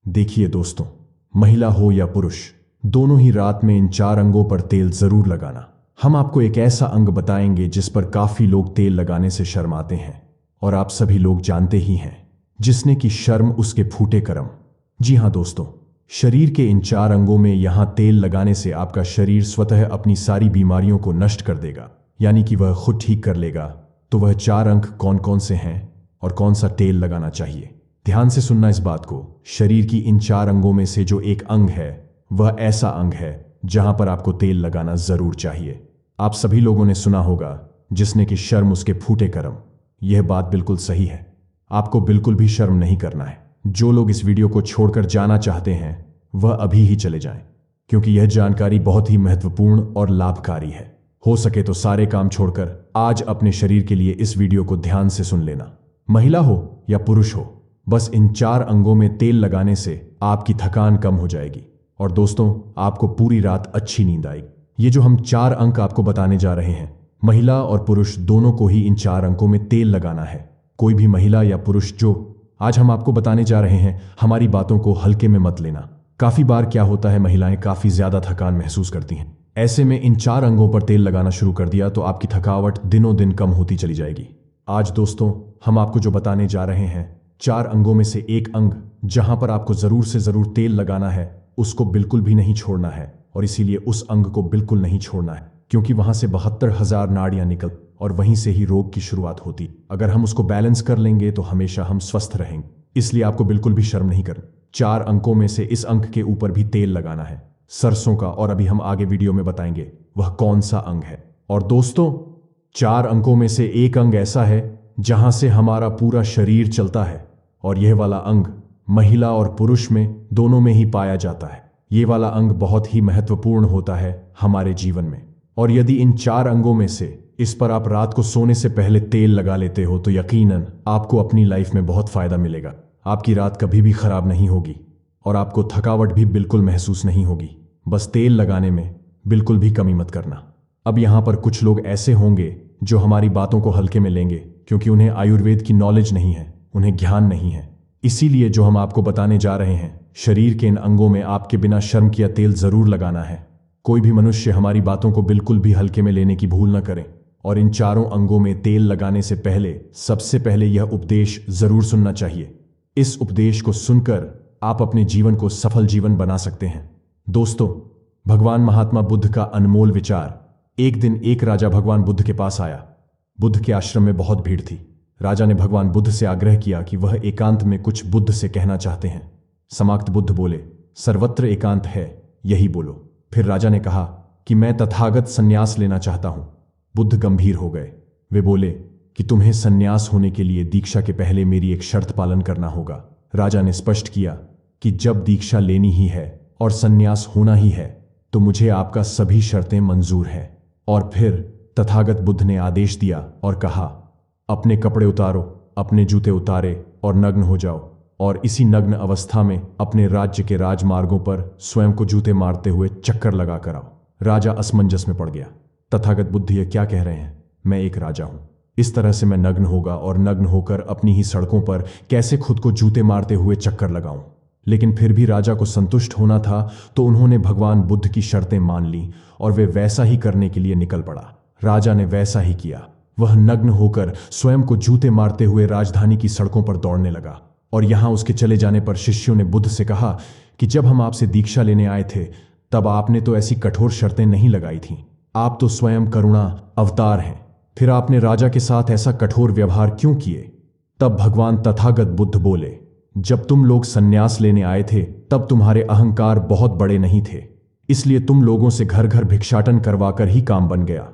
देखिए दोस्तों, महिला हो या पुरुष, दोनों ही रात में इन 4 अंगों पर तेल जरूर लगाना। हम आपको एक ऐसा अंग बताएंगे जिस पर काफी लोग तेल लगाने से शर्माते हैं, और आप सभी लोग जानते ही हैं, जिसने की शर्म उसके फूटे करम। जी हां दोस्तों, शरीर के इन 4 अंगों में यहां तेल लगाने से आपका शरीर स्वतः अपनी सारी बीमारियों को नष्ट कर देगा, यानी कि वह खुद ठीक कर लेगा। तो वह 4 अंग कौन कौन से हैं और कौन सा तेल लगाना चाहिए, ध्यान से सुनना इस बात को। शरीर की इन 4 अंगों में से जो एक अंग है, वह ऐसा अंग है जहां पर आपको तेल लगाना जरूर चाहिए। आप सभी लोगों ने सुना होगा, जिसने की शर्म उसके फूटे करम। यह बात बिल्कुल सही है, आपको बिल्कुल भी शर्म नहीं करना है। जो लोग इस वीडियो को छोड़कर जाना चाहते हैं, वह अभी ही चले जाएं, क्योंकि यह जानकारी बहुत ही महत्वपूर्ण और लाभकारी है। हो सके तो सारे काम छोड़कर आज अपने शरीर के लिए इस वीडियो को ध्यान से सुन लेना। महिला हो या पुरुष हो, बस इन 4 अंगों में तेल लगाने से आपकी थकान कम हो जाएगी, और दोस्तों, आपको पूरी रात अच्छी नींद आएगी। ये जो हम 4 अंक आपको बताने जा रहे हैं, महिला और पुरुष दोनों को ही इन 4 अंकों में तेल लगाना है। कोई भी महिला या पुरुष जो आज हम आपको बताने जा रहे हैं, हमारी बातों को हल्के में मत लेना। काफी बार क्या होता है, महिलाएं काफी ज्यादा थकान महसूस करती हैं। ऐसे में इन 4 अंगों पर तेल लगाना शुरू कर दिया तो आपकी थकावट दिनों दिन कम होती चली जाएगी। आज दोस्तों, हम आपको जो बताने जा रहे हैं, 4 अंगों में से एक अंग जहां पर आपको जरूर से जरूर तेल लगाना है, उसको बिल्कुल भी नहीं छोड़ना है। और इसीलिए उस अंग को बिल्कुल नहीं छोड़ना है, क्योंकि वहां से 72,000 नाड़ियां निकल और वहीं से ही रोग की शुरुआत होती। अगर हम उसको बैलेंस कर लेंगे तो हमेशा हम स्वस्थ रहेंगे। इसलिए आपको बिल्कुल भी शर्म नहीं करनी। 4 अंकों में से इस अंक के ऊपर भी तेल लगाना है, सरसों का, और अभी हम आगे वीडियो में बताएंगे वह कौन सा अंग है। और दोस्तों, 4 अंकों में से एक अंग ऐसा है जहां से हमारा पूरा शरीर चलता है, और यह वाला अंग महिला और पुरुष में दोनों में ही पाया जाता है। ये वाला अंग बहुत ही महत्वपूर्ण होता है हमारे जीवन में, और यदि इन 4 अंगों में से इस पर आप रात को सोने से पहले तेल लगा लेते हो तो यकीनन आपको अपनी लाइफ में बहुत फायदा मिलेगा। आपकी रात कभी भी खराब नहीं होगी और आपको थकावट भी बिल्कुल महसूस नहीं होगी। बस तेल लगाने में बिल्कुल भी कमी मत करना। अब यहां पर कुछ लोग ऐसे होंगे जो हमारी बातों को हल्के में लेंगे, क्योंकि उन्हें आयुर्वेद की नॉलेज नहीं है, उन्हें ज्ञान नहीं है। इसीलिए जो हम आपको बताने जा रहे हैं, शरीर के इन अंगों में आपके बिना शर्म किया तेल जरूर लगाना है। कोई भी मनुष्य हमारी बातों को बिल्कुल भी हल्के में लेने की भूल न करें, और इन 4 अंगों में तेल लगाने से पहले सबसे पहले यह उपदेश जरूर सुनना चाहिए। इस उपदेश को सुनकर आप अपने जीवन को सफल जीवन बना सकते हैं। दोस्तों, भगवान महात्मा बुद्ध का अनमोल विचार। एक दिन एक राजा भगवान बुद्ध के पास आया। बुद्ध के आश्रम में बहुत भीड़ थी। राजा ने भगवान बुद्ध से आग्रह किया कि वह एकांत में कुछ बुद्ध से कहना चाहते हैं। समाक्त बुद्ध बोले, सर्वत्र एकांत है, यही बोलो। फिर राजा ने कहा कि मैं तथागत संन्यास लेना चाहता हूं। बुद्ध गंभीर हो गए। वे बोले कि तुम्हें संन्यास होने के लिए दीक्षा के पहले मेरी एक शर्त पालन करना होगा। राजा ने स्पष्ट किया कि जब दीक्षा लेनी ही है और संन्यास होना ही है, तो मुझे आपका सभी शर्तें मंजूर है। और फिर तथागत बुद्ध ने आदेश दिया और कहा, अपने कपड़े उतारो, अपने जूते उतारे और नग्न हो जाओ, और इसी नग्न अवस्था में अपने राज्य के राजमार्गों पर स्वयं को जूते मारते हुए चक्कर लगा कर आओ। राजा असमंजस में पड़ गया। तथागत बुद्ध ये क्या कह रहे हैं? मैं एक राजा हूं, इस तरह से मैं नग्न होगा और नग्न होकर अपनी ही सड़कों पर कैसे खुद को जूते मारते हुए चक्कर लगाऊं? लेकिन फिर भी राजा को संतुष्ट होना था, तो उन्होंने भगवान बुद्ध की शर्तें मान ली और वे वैसा ही करने के लिए निकल पड़ा। राजा ने वैसा ही किया। वह नग्न होकर स्वयं को जूते मारते हुए राजधानी की सड़कों पर दौड़ने लगा। और यहां उसके चले जाने पर शिष्यों ने बुद्ध से कहा कि जब हम आपसे दीक्षा लेने आए थे, तब आपने तो ऐसी कठोर शर्तें नहीं लगाई थीं। आप तो स्वयं करुणा अवतार हैं, फिर आपने राजा के साथ ऐसा कठोर व्यवहार क्यों किए? तब भगवान तथागत बुद्ध बोले, जब तुम लोग संन्यास लेने आए थे, तब तुम्हारे अहंकार बहुत बड़े नहीं थे, इसलिए तुम लोगों से घर घर भिक्षाटन करवाकर ही काम बन गया।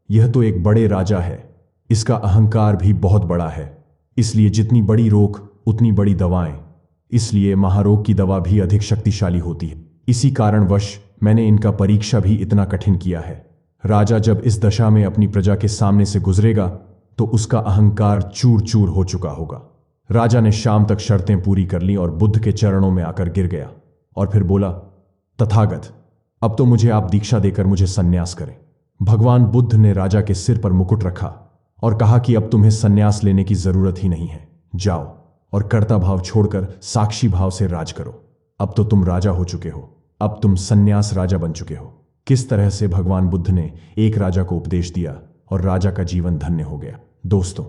यह तो एक बड़े राजा है, इसका अहंकार भी बहुत बड़ा है। इसलिए जितनी बड़ी रोग उतनी बड़ी दवाएं, इसलिए महारोग की दवा भी अधिक शक्तिशाली होती है। इसी कारणवश मैंने इनका परीक्षा भी इतना कठिन किया है। राजा जब इस दशा में अपनी प्रजा के सामने से गुजरेगा, तो उसका अहंकार चूर चूर हो चुका होगा। राजा ने शाम तक शर्तें पूरी कर ली और बुद्ध के चरणों में आकर गिर गया और फिर बोला, तथागत, अब तो मुझे आप दीक्षा देकर मुझे संन्यास करें। भगवान बुद्ध ने राजा के सिर पर मुकुट रखा और कहा कि अब तुम्हें संन्यास लेने की जरूरत ही नहीं है, जाओ और कर्ता भाव छोड़कर साक्षी भाव से राज करो। अब तो तुम राजा हो चुके हो, अब तुम सन्यास राजा बन चुके हो। किस तरह से भगवान बुद्ध ने एक राजा को उपदेश दिया और राजा का जीवन धन्य हो गया। दोस्तों,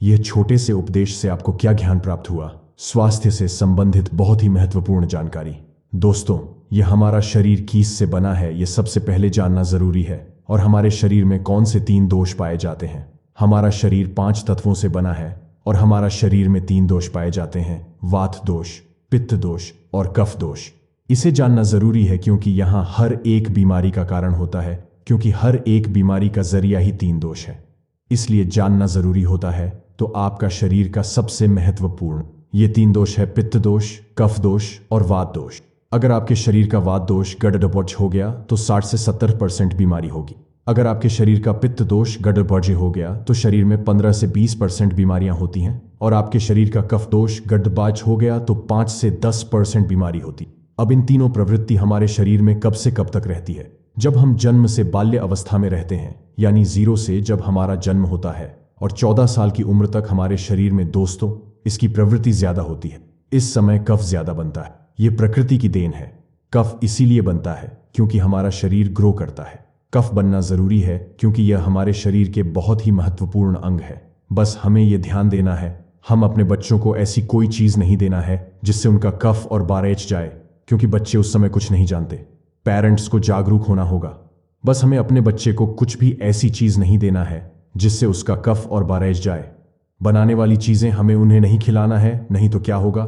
यह छोटे से उपदेश से आपको क्या ज्ञान प्राप्त हुआ? स्वास्थ्य से संबंधित बहुत ही महत्वपूर्ण जानकारी। दोस्तों, यह हमारा शरीर किस से बना है, यह सबसे पहले जानना जरूरी है। और हमारे शरीर में कौन से 3 दोष पाए जाते हैं? हमारा शरीर 5 तत्वों से बना है और हमारा शरीर में 3 दोष पाए जाते हैं, वात दोष, पित्त दोष और कफ दोष। इसे जानना जरूरी है क्योंकि यहां हर एक बीमारी का कारण होता है, क्योंकि हर एक बीमारी का जरिया ही 3 दोष है। इसलिए जानना जरूरी होता है। तो आपका शरीर का सबसे महत्वपूर्ण ये 3 दोष है, पित्त दोष, कफ दोष और वात दोष। अगर आपके शरीर का वात दोष गड़बड़ हो गया तो 60 से 70% बीमारी होगी। अगर आपके शरीर का पित्त दोष गड़बड़ हो गया तो शरीर में 15 से 20% बीमारियां होती हैं। और आपके शरीर का कफ दोष गड़बड़ हो गया तो 5 से 10% बीमारी होती। अब इन तीनों प्रवृत्ति हमारे शरीर में कब से कब तक रहती है? जब हम जन्म से बाल्य अवस्था में रहते हैं, यानी 0 से जब हमारा जन्म होता है और 14 साल की उम्र तक हमारे शरीर में दोस्तों इसकी प्रवृत्ति ज्यादा होती है। इस समय कफ ज्यादा बनता है। ये प्रकृति की देन है। कफ इसीलिए बनता है क्योंकि हमारा शरीर ग्रो करता है। कफ बनना जरूरी है क्योंकि यह हमारे शरीर के बहुत ही महत्वपूर्ण अंग है। बस हमें यह ध्यान देना है, हम अपने बच्चों को ऐसी कोई चीज नहीं देना है जिससे उनका कफ और बारेच जाए, क्योंकि बच्चे उस समय कुछ नहीं जानते। पेरेंट्स को जागरूक होना होगा। बस हमें अपने बच्चे को कुछ भी ऐसी चीज नहीं देना है जिससे उसका कफ और बारेच जाए। बनाने वाली चीजें हमें उन्हें नहीं खिलाना है, नहीं तो क्या होगा?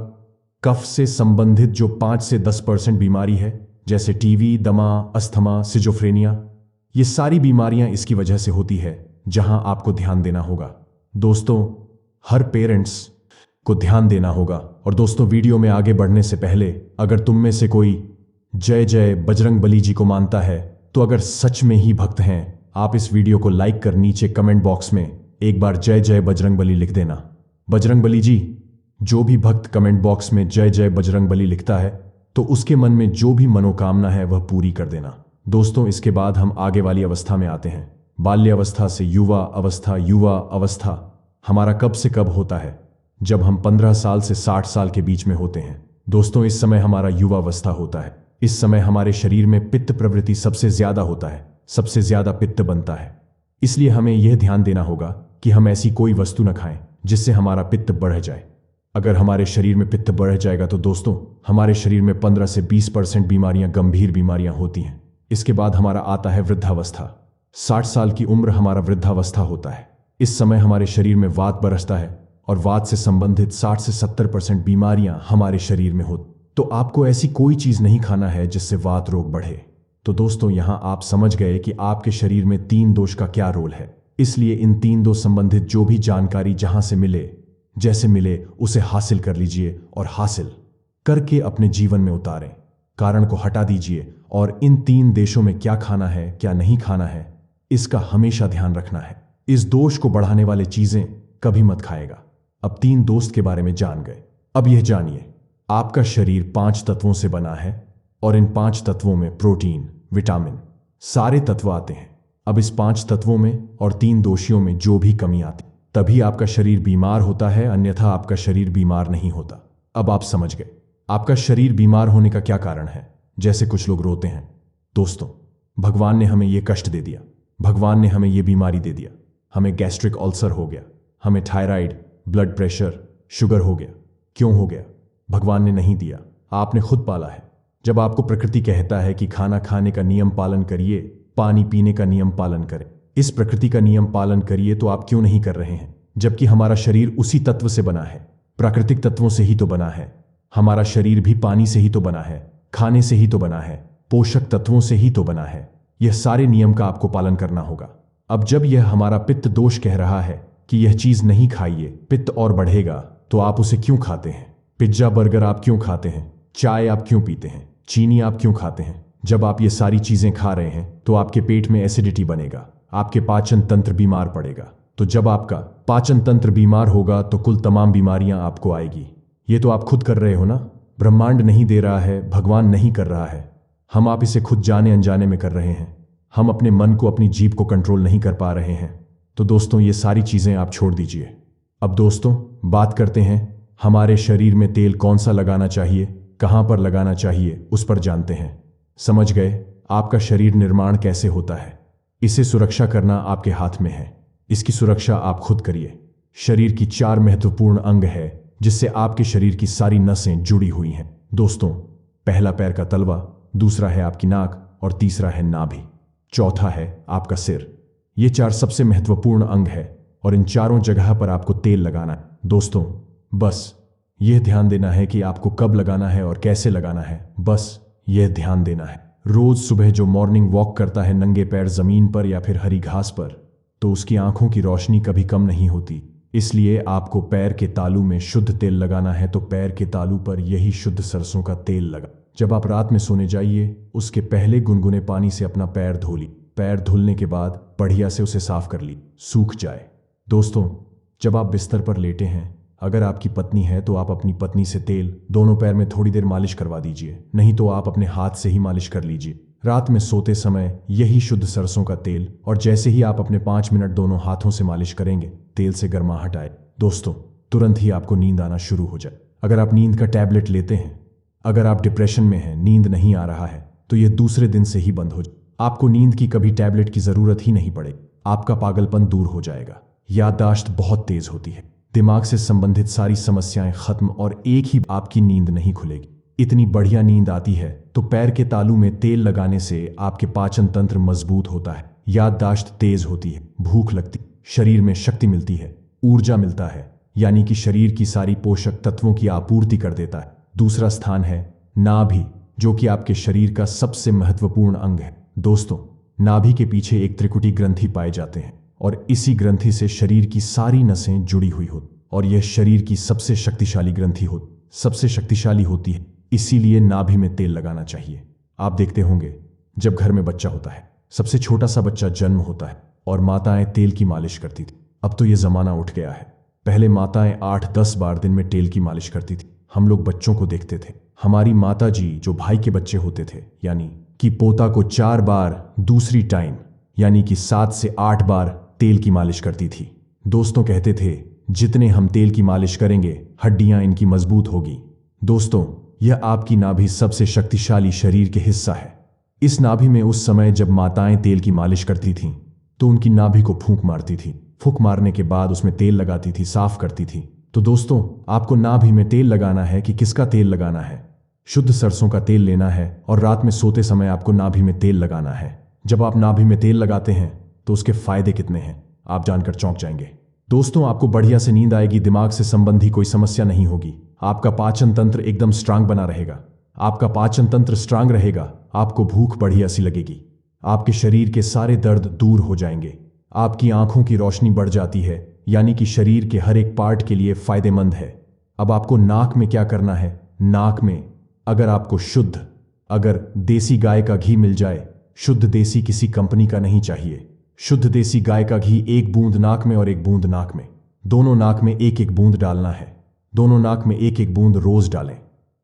कफ से संबंधित जो 5 से 10% बीमारी है, जैसे टीवी, दमा, अस्थमा, सिजोफ्रेनिया, ये सारी बीमारियां इसकी वजह से होती है, जहां आपको ध्यान देना होगा। दोस्तों, हर पेरेंट्स को ध्यान देना होगा। और दोस्तों, वीडियो में आगे बढ़ने से पहले अगर तुम में से कोई जय जय बजरंग बली जी को मानता है तो अगर सच में ही भक्त हैं, आप इस वीडियो को लाइक कर नीचे कमेंट बॉक्स में एक बार जय जय बजरंग बली लिख देना। बजरंग बली जी, जो भी भक्त कमेंट बॉक्स में जय जय बजरंग बली लिखता है तो उसके मन में जो भी मनोकामना है वह पूरी कर देना। दोस्तों, इसके बाद हम आगे वाली अवस्था में आते हैं। बाल्य अवस्था से युवा अवस्था। युवा अवस्था हमारा कब से कब होता है? जब हम 15 साल से 60 साल के बीच में होते हैं। दोस्तों, इस समय हमारा युवा अवस्था होता है। इस समय हमारे शरीर में पित्त प्रवृत्ति सबसे ज्यादा होता है, सबसे ज्यादा पित्त बनता है। इसलिए हमें यह ध्यान देना होगा कि हम ऐसी कोई वस्तु न खाएं जिससे हमारा पित्त बढ़ जाए। अगर हमारे शरीर में पित्त बढ़ जाएगा तो दोस्तों, हमारे शरीर में 15 से 20% बीमारियां, गंभीर बीमारियां होती हैं। इसके बाद हमारा आता है वृद्धावस्था। 60 साल की उम्र हमारा वृद्धावस्था होता है। इस समय हमारे शरीर में वात बरसता है और वात से संबंधित 60 से 70% बीमारियां हमारे शरीर में होती। तो आपको ऐसी कोई चीज नहीं खाना है जिससे वात रोग बढ़े। तो दोस्तों, यहां आप समझ गए कि आपके शरीर में 3 दोष का क्या रोल है। इसलिए इन 3 दोष संबंधित जो भी जानकारी जहां से मिले, जैसे मिले, उसे हासिल कर लीजिए और हासिल करके अपने जीवन में उतारें। कारण को हटा दीजिए और इन 3 देशों में क्या खाना है, क्या नहीं खाना है, इसका हमेशा ध्यान रखना है। इस दोष को बढ़ाने वाले चीजें कभी मत खाएगा। अब 3 दोस्त के बारे में जान गए। अब यह जानिए, आपका शरीर 5 तत्वों से बना है और इन 5 तत्वों में प्रोटीन, विटामिन, सारे तत्व आते हैं। अब इस 5 तत्वों में और 3 दोषियों में जो भी कमी आती, तभी आपका शरीर बीमार होता है, अन्यथा आपका शरीर बीमार नहीं होता। अब आप समझ गए आपका शरीर बीमार होने का क्या कारण है। जैसे कुछ लोग रोते हैं। दोस्तों, भगवान ने हमें यह कष्ट दे दिया, भगवान ने हमें यह बीमारी दे दिया, हमें गैस्ट्रिक अल्सर हो गया, हमें थायराइड, ब्लड प्रेशर, शुगर हो गया। क्यों हो गया? भगवान ने नहीं दिया, आपने खुद पाला है। जब आपको प्रकृति कहता है कि खाना खाने का नियम पालन करिए, पानी पीने का नियम पालन करें, इस प्रकृति का नियम पालन करिए, तो आप क्यों नहीं कर रहे हैं? जबकि हमारा शरीर उसी तत्व से बना है, प्राकृतिक तत्वों से ही तो बना है। हमारा शरीर भी पानी से ही तो बना है, खाने से ही तो बना है, पोषक तत्वों से ही तो बना है। यह सारे नियम का आपको पालन करना होगा। अब जब यह हमारा पित्त दोष कह रहा है कि यह चीज नहीं खाइए, पित्त और बढ़ेगा, तो आप उसे क्यों खाते हैं? पिज्जा बर्गर आप क्यों खाते हैं? चाय आप क्यों पीते हैं? चीनी आप क्यों खाते हैं? जब आप ये सारी चीजें खा रहे हैं तो आपके पेट में एसिडिटी बनेगा, आपके पाचन तंत्र बीमार पड़ेगा। तो जब आपका पाचन तंत्र बीमार होगा तो कुल तमाम बीमारियां आपको आएगी। ये तो आप खुद कर रहे हो ना, ब्रह्मांड नहीं दे रहा है, भगवान नहीं कर रहा है, हम आप इसे खुद जाने अनजाने में कर रहे हैं। हम अपने मन को, अपनी जीभ को कंट्रोल नहीं कर पा रहे हैं। तो दोस्तों, ये सारी चीजें आप छोड़ दीजिए। अब दोस्तों, बात करते हैं हमारे शरीर में तेल कौन सा लगाना चाहिए। कहां पर लगाना चाहिए उस पर जानते हैं। समझ गए? आपका शरीर निर्माण कैसे होता है, इसे सुरक्षा करना आपके हाथ में है। इसकी सुरक्षा आप खुद करिए। शरीर की 4 महत्वपूर्ण अंग है जिससे आपके शरीर की सारी नसें जुड़ी हुई हैं। दोस्तों, पहला पैर का तलवा, दूसरा है आपकी नाक और तीसरा है नाभि, चौथा है आपका सिर। ये 4 सबसे महत्वपूर्ण अंग है और इन चारों जगह पर आपको तेल लगाना है। दोस्तों, बस यह ध्यान देना है कि आपको कब लगाना है और कैसे लगाना है, बस यह ध्यान देना है। रोज सुबह जो मॉर्निंग वॉक करता है नंगे पैर जमीन पर या फिर हरी घास पर, तो उसकी आंखों की रोशनी कभी कम नहीं होती। इसलिए आपको पैर के तालू में शुद्ध तेल लगाना है, तो पैर के तालू पर यही शुद्ध सरसों का तेल लगा। जब आप रात में सोने जाइए उसके पहले गुनगुने पानी से अपना पैर धो ली। पैर धुलने के बाद बढ़िया से उसे साफ कर ली, सूख जाए। दोस्तों, जब आप बिस्तर पर लेटे हैं, अगर आपकी पत्नी है तो आप अपनी पत्नी से तेल दोनों पैर में थोड़ी देर मालिश करवा दीजिए, नहीं तो आप अपने हाथ से ही मालिश कर लीजिए। रात में सोते समय यही शुद्ध सरसों का तेल, और जैसे ही आप अपने 5 मिनट दोनों हाथों से मालिश करेंगे, तेल से गर्माहट आए, दोस्तों तुरंत ही आपको नींद आना शुरू हो जाए। अगर आप नींद का टैबलेट लेते हैं, अगर आप डिप्रेशन में हैं, नींद नहीं आ रहा है, तो यह दूसरे दिन से ही बंद हो जाए। आपको नींद की कभी टैबलेट की जरूरत ही नहीं पड़े। आपका पागलपन दूर हो जाएगा। याददाश्त बहुत तेज होती है, दिमाग से संबंधित सारी समस्याएं खत्म, और एक ही आपकी नींद नहीं खुलेगी। इतनी बढ़िया नींद आती है तो पैर के तालू में तेल लगाने से आपके पाचन तंत्र मजबूत होता है, याददाश्त तेज होती है, भूख लगती, शरीर में शक्ति मिलती है, ऊर्जा मिलता है, यानी कि शरीर की सारी पोषक तत्वों की आपूर्ति कर देता है। दूसरा स्थान है नाभि, जो कि आपके शरीर का सबसे महत्वपूर्ण अंग है। दोस्तों, नाभि के पीछे एक त्रिकुटी ग्रंथि पाए जाते हैं और इसी ग्रंथि से शरीर की सारी नसें जुड़ी हुई होती, और यह शरीर की सबसे शक्तिशाली ग्रंथि सबसे शक्तिशाली होती है। इसीलिए नाभि में तेल लगाना चाहिए। आप देखते होंगे जब घर में बच्चा होता है, सबसे छोटा सा बच्चा जन्म होता है और माताएं तेल की मालिश करती थी। अब तो यह जमाना उठ गया है। पहले माताएं 8-10 बार दिन में तेल की मालिश करती थी। हम लोग बच्चों को देखते थे, हमारी माता जी जो भाई के बच्चे होते थे, यानी कि पोता को 4 बार दूसरी टाइम, यानी कि 7 से 8 बार तेल की मालिश करती थी। दोस्तों कहते थे जितने हम तेल की मालिश करेंगे हड्डियां इनकी मजबूत होगी। दोस्तों, यह आपकी नाभि सबसे शक्तिशाली शरीर के हिस्सा है। इस नाभि में उस समय जब माताएं तेल की मालिश करती थीं तो उनकी नाभि को फूंक मारती थी। फूंक मारने के बाद उसमें तेल लगाती थी, साफ करती थी। तो दोस्तों, आपको नाभि में तेल लगाना है कि किसका तेल लगाना है? शुद्ध सरसों का तेल लेना है और रात में सोते समय आपको नाभि में तेल लगाना है। जब आप नाभि में तेल लगाते हैं तो उसके फायदे कितने हैं आप जानकर चौंक जाएंगे। दोस्तों, आपको बढ़िया से नींद आएगी, दिमाग से संबंधी कोई समस्या नहीं होगी, आपका पाचन तंत्र एकदम स्ट्रांग बना रहेगा। आपका पाचन तंत्र स्ट्रांग रहेगा, आपको भूख बढ़िया सी लगेगी, आपके शरीर के सारे दर्द दूर हो जाएंगे, आपकी आंखों की रोशनी बढ़ जाती है, यानी कि शरीर के हर एक पार्ट के लिए फायदेमंद है। अब आपको नाक में क्या करना है? नाक में अगर आपको शुद्ध, अगर देसी गाय का घी मिल जाए, शुद्ध देसी किसी कंपनी का नहीं चाहिए, शुद्ध देसी गाय का घी 1 बूंद नाक में और 1 बूंद नाक में, दोनों नाक में 1-1 बूंद डालना है। दोनों नाक में 1-1 बूंद रोज डालें।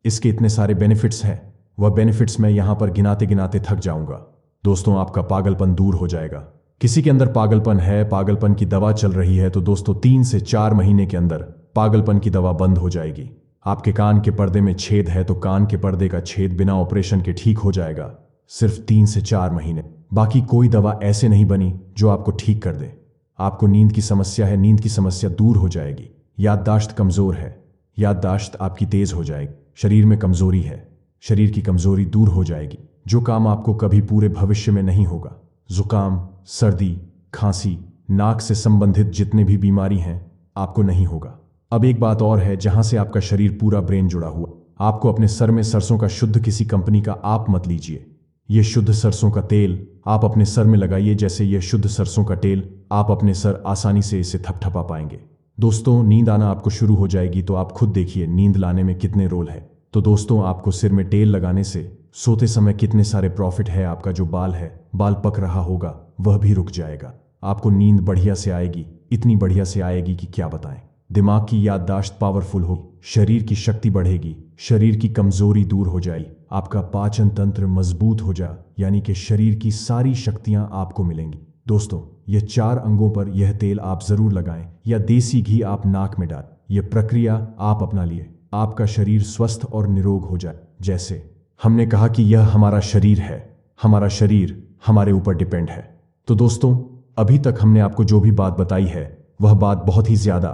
इसके इतने सारे बेनिफिट्स हैं, वह बेनिफिट्स मैं यहां पर गिनाते गिनाते थक जाऊंगा। दोस्तों, आपका पागलपन दूर हो जाएगा। किसी के अंदर पागलपन है, पागलपन की दवा चल रही है, तो दोस्तों 3 से 4 महीने के अंदर पागलपन की दवा बंद हो जाएगी। आपके कान के पर्दे में छेद है तो कान के पर्दे का छेद बिना ऑपरेशन के ठीक हो जाएगा, सिर्फ 3 से 4 महीने। बाकी कोई दवा ऐसे नहीं बनी जो आपको ठीक कर दे। आपको नींद की समस्या है, नींद की समस्या दूर हो जाएगी। याददाश्त कमजोर है, याददाश्त आपकी तेज हो जाएगी। शरीर में कमजोरी है, शरीर की कमजोरी दूर हो जाएगी। जो काम आपको कभी पूरे भविष्य में नहीं होगा, जुकाम, सर्दी, खांसी, नाक से संबंधित जितने भी बीमारी हैं, आपको नहीं होगा। अब एक बात और है, जहां से आपका शरीर पूरा ब्रेन जुड़ा हुआ, आपको अपने सर में सरसों का शुद्ध किसी कंपनी का आप मत लीजिए। यह शुद्ध सरसों का तेल आप अपने सर में लगाइए, जैसे यह शुद्ध सरसों का तेल आप अपने सर आसानी से इसे थपथपा पाएंगे। दोस्तों, नींद आना आपको शुरू हो जाएगी, तो आप खुद देखिए नींद लाने में कितने रोल है। तो दोस्तों, आपको सिर में तेल लगाने से सोते समय कितने सारे प्रॉफिट है। आपका जो बाल है, बाल पक रहा होगा, वह भी रुक जाएगा। आपको नींद बढ़िया से आएगी, इतनी बढ़िया से आएगी कि क्या बताएं। दिमाग की याददाश्त पावरफुल हो, शरीर की शक्ति बढ़ेगी, शरीर की कमजोरी दूर हो जाएगी, आपका पाचन तंत्र मजबूत हो जा, यानी कि शरीर की सारी शक्तियां आपको मिलेंगी। दोस्तों, यह 4 अंगों पर यह तेल आप जरूर लगाएं, या देसी घी आप नाक में डालें। यह प्रक्रिया आप अपना लिए, आपका शरीर स्वस्थ और निरोग हो जाए। जैसे हमने कहा कि यह हमारा शरीर है, हमारा शरीर हमारे ऊपर डिपेंड है। तो दोस्तों, अभी तक हमने आपको जो भी बात बताई है वह बात बहुत ही ज्यादा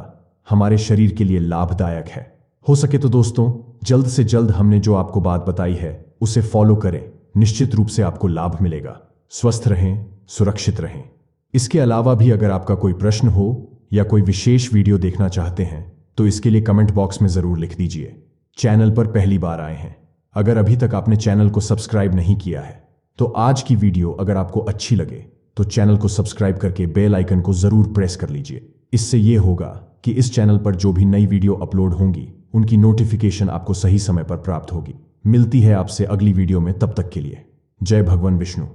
हमारे शरीर के लिए लाभदायक है। हो सके तो दोस्तों, जल्द से जल्द हमने जो आपको बात बताई है उसे फॉलो करें, निश्चित रूप से आपको लाभ मिलेगा। स्वस्थ रहें, सुरक्षित रहें। इसके अलावा भी अगर आपका कोई प्रश्न हो या कोई विशेष वीडियो देखना चाहते हैं तो इसके लिए कमेंट बॉक्स में जरूर लिख दीजिए। चैनल पर पहली बार आए हैं, अगर अभी तक आपने चैनल को सब्सक्राइब नहीं किया है तो आज की वीडियो अगर आपको अच्छी लगे तो चैनल को सब्सक्राइब करके बेल आइकन को जरूर प्रेस कर लीजिए। इससे यह होगा कि इस चैनल पर जो भी नई वीडियो अपलोड होंगी उनकी नोटिफिकेशन आपको सही समय पर प्राप्त होगी। मिलती है आपसे अगली वीडियो में, तब तक के लिए जय भगवान विष्णु।